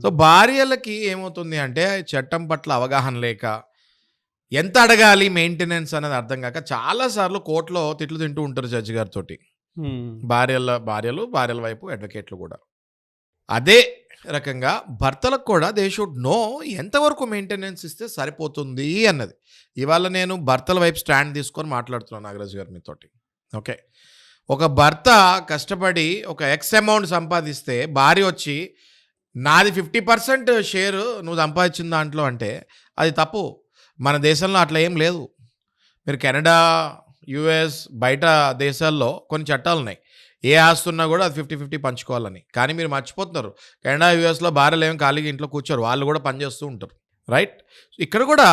So భార్యలకి ఏమవుతుంది అంటే చట్టం పట్ల అవగాహన లేక ఎంత అడగాలి మెయింటెనెన్స్ అనేది అర్థం కాక చాలాసార్లు కోర్టులో తిట్లు తింటూ ఉంటారు జడ్జి గారితోటి. హ్మ్. భార్యల వైపు అడ్వకేట్లు కూడా. అదే రకంగా భర్తలకు కూడా దే షుడ్ నో ఎంతవరకు మెయింటెనెన్స్ ఇస్తే సరిపోతుంది అన్నది. ఇవాళ నేను భర్తల వైపు స్టాండ్ తీసుకొని మాట్లాడుతున్నాను నాగరాజు గారు మీతోటి. ఓకే. ఒక భర్త కష్టపడి ఒక ఎక్స్ అమౌంట్ సంపాదిస్తే భార్య వచ్చి నాది 50% షేరు నువ్వు సంపాదించిన దాంట్లో అంటే అది తప్పు. మన దేశంలో అట్లా ఏం లేదు. మీరు కెనడా, యుఎస్ బయట దేశాల్లో కొన్ని చట్టాలు ఉన్నాయి. ఏ ఆస్తున్నా కూడా అది 50-50 పంచుకోవాలని. కానీ మీరు మర్చిపోతున్నారు, కెనడా, యుఎస్లో భార్యలు ఏమి ఖాళీగా ఇంట్లో కూర్చోరు, వాళ్ళు కూడా పనిచేస్తూ ఉంటారు. రైట్. ఇక్కడ కూడా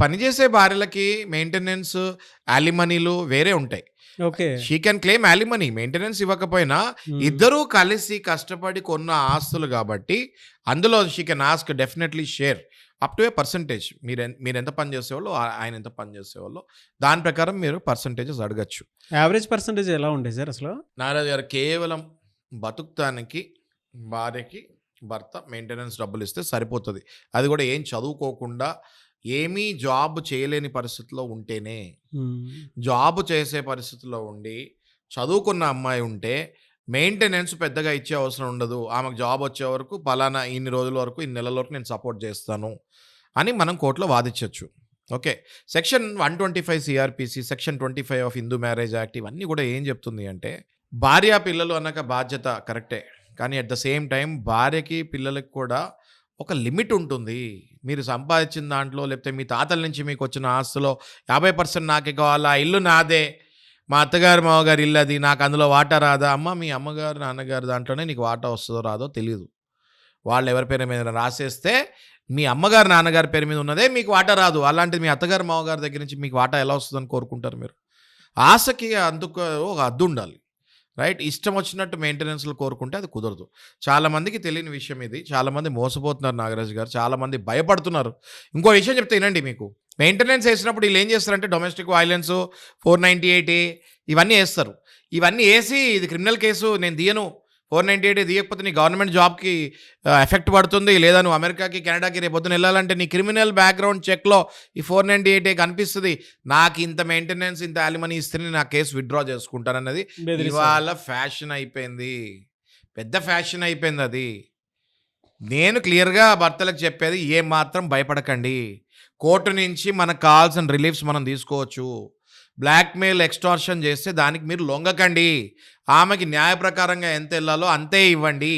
పనిచేసే భార్యలకి మెయింటెనెన్స్, యాలిమనీలు వేరే ఉంటాయి. Okay. She can claim యాలిమనీ. Maintenance ఇవ్వకపోయినా ఇద్దరూ కలిసి కష్టపడి కొన్న ఆస్తులు కాబట్టి అందులో she can ask definitely cheer up to A percentage. మీరు ఎంత పని చేసేవాళ్ళు, ఆయన ఎంత పని చేసేవాళ్ళు, దాని ప్రకారం మీరు పర్సంటేజెస్ అడగచ్చు. యావరేజ్ పర్సంటేజ్ ఎలా ఉంటాయి సార్ అసలు? నారాజు గారు కేవలం బతుకుతానికి భార్యకి భర్త మెయింటెనెన్స్ డబ్బులు ఇస్తే సరిపోతుంది. అది కూడా ఏం చదువుకోకుండా ఏమీ జాబ్ చేయలేని పరిస్థితిలో ఉంటేనే. జాబ్ చేసే పరిస్థితిలో ఉండి చదువుకున్న అమ్మాయి ఉంటే మెయింటెనెన్స్ పెద్దగా ఇచ్చే అవసరం ఉండదు. ఆమెకు జాబ్ వచ్చే వరకు పలానా ఇన్ని రోజుల వరకు, ఇన్ని నెలల వరకు నేను సపోర్ట్ చేస్తాను అని మనం కోర్టులో వాదించవచ్చు. Okay. Section 125 CrPC, section 25 of Hindu marriage act ఇవన్నీ కూడా ఏం చెప్తుంది అంటే భార్య పిల్లలు అన్నాక బాధ్యత కరెక్టే, కానీ అట్ ద సేమ్ టైం భార్యకి పిల్లలకి కూడా ఒక లిమిట్ ఉంటుంది. మీరు సంపాదించిన దాంట్లో లేకపోతే మీ తాతల నుంచి మీకు వచ్చిన ఆస్తులో 50% నాకే కావాలా, ఇల్లు నాదే, మా అత్తగారు మామగారు ఇల్లు అది, నాకు అందులో వాటా రాదా? అమ్మ మీ అమ్మగారు నాన్నగారు దాంట్లోనే నీకు వాటా వస్తుందో రాదో తెలియదు. వాళ్ళు ఎవరి పేరు మీద రాసేస్తే మీ అమ్మగారు నాన్నగారి పేరు మీద ఉన్నదే మీకు వాటా రాదు. అలాంటిది మీ అత్తగారు మామగారి దగ్గర నుంచి మీకు వాటా ఎలా వస్తుందని కోరుకుంటారు మీరు? ఆశకి అందుకు ఒక హద్దు ఉండాలి. రైట్. ఇష్టం వచ్చినట్టు మెయింటెనెన్స్లు కోరుకుంటే అది కుదరదు. చాలామందికి తెలియని విషయం ఇది. చాలామంది మోసపోతున్నారు నాగరాజు గారు, చాలామంది భయపడుతున్నారు. ఇంకో విషయం చెప్తే వినండి. మీకు మెయింటెనెన్స్ వేసినప్పుడు వీళ్ళు ఏం చేస్తారంటే డొమెస్టిక్ వైలెన్స్, 498A ఇవన్నీ వేస్తారు. ఇవన్నీ వేసి ఇది క్రిమినల్ కేసు, నేను తీయను, 498A తీయకపోతే నీ గవర్నమెంట్ జాబ్కి ఎఫెక్ట్ పడుతుంది, లేదా నువ్వు అమెరికాకి, కెనడాకి రేపు పొద్దున వెళ్ళాలంటే నీ క్రిమినల్ బ్యాక్గ్రౌండ్ చెక్లో ఈ 498A కనిపిస్తుంది. నాకు ఇంత మెయింటెనెన్స్, ఇంత యాలిమనీ ఇస్తేనే నా కేసు విత్డ్రా చేసుకుంటానన్నది ఇవాళ ఫ్యాషన్ అయిపోయింది. పెద్ద ఫ్యాషన్ అయిపోయింది అది. నేను క్లియర్గా భర్తలకు చెప్పేది, ఏమాత్రం భయపడకండి. కోర్టు నుంచి మనకు కావాల్సిన రిలీఫ్స్ మనం తీసుకోవచ్చు. బ్లాక్మెయిల్, ఎక్స్టార్షన్ చేస్తే దానికి మీరు లొంగకండి. ఆమెకి న్యాయ ప్రకారంగా ఎంత వెళ్ళాలో అంతే ఇవ్వండి.